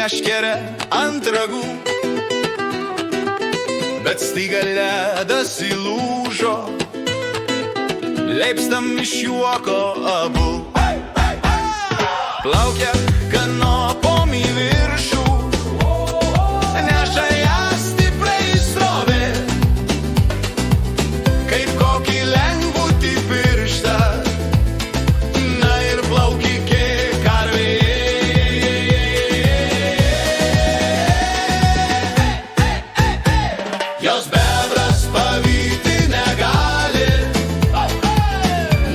meškerę ant ragų, bet staiga ledas įlūžo, leipstam iš juoko abu. Plaukia kanopom į viršų, neša ją stipriai srovė, kaip kokį lengvutį pirštą, na ir plaukikė karvė. Jos bebras pavyti negali,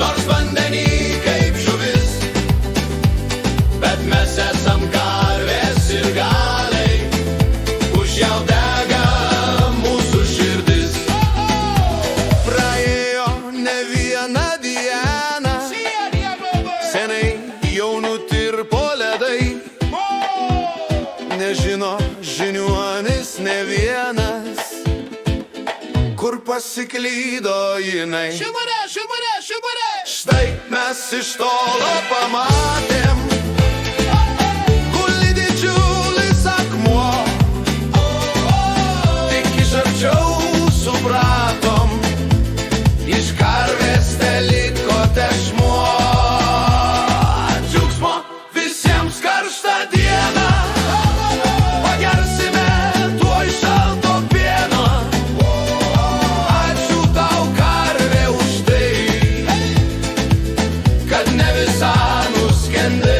nors vandenį kaip žuvis, bet mes esam karvės ir galiai, už jau dega mūsų širdis. Praėjo ne viena diena, senai jau nutirpo ledai, nežino žiniuonis ne vienas, kur pasiklydo jinai. Štai mes iš tolo pamatėm, guli didžiulis akmuo, tik iš arčiau supratom, iš karvės teliko tešmuo. Džiaugsmo visiems karštą dieną, pagersime tuoj šalto pieno. Ačiū tau, karvė, už tai, kad ne visą nuskendai.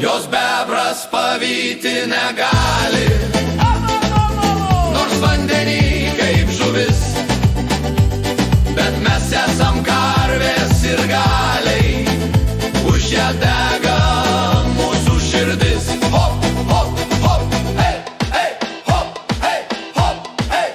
Jos bebras pavyti negali, nors vandenį kaip žuvis, bet mes esam karvės ir galiai, už ją dega mūsų širdis. Hop, hop, hop, hei, hei, hop, hei, hop, hei,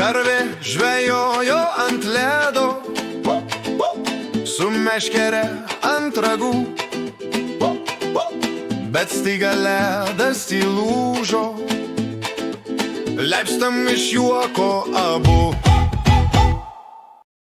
Karvė žvejojo ant ledo, su meškere ant ragų, bet staiga ledas įlūžo, leipstam iš juoko abu.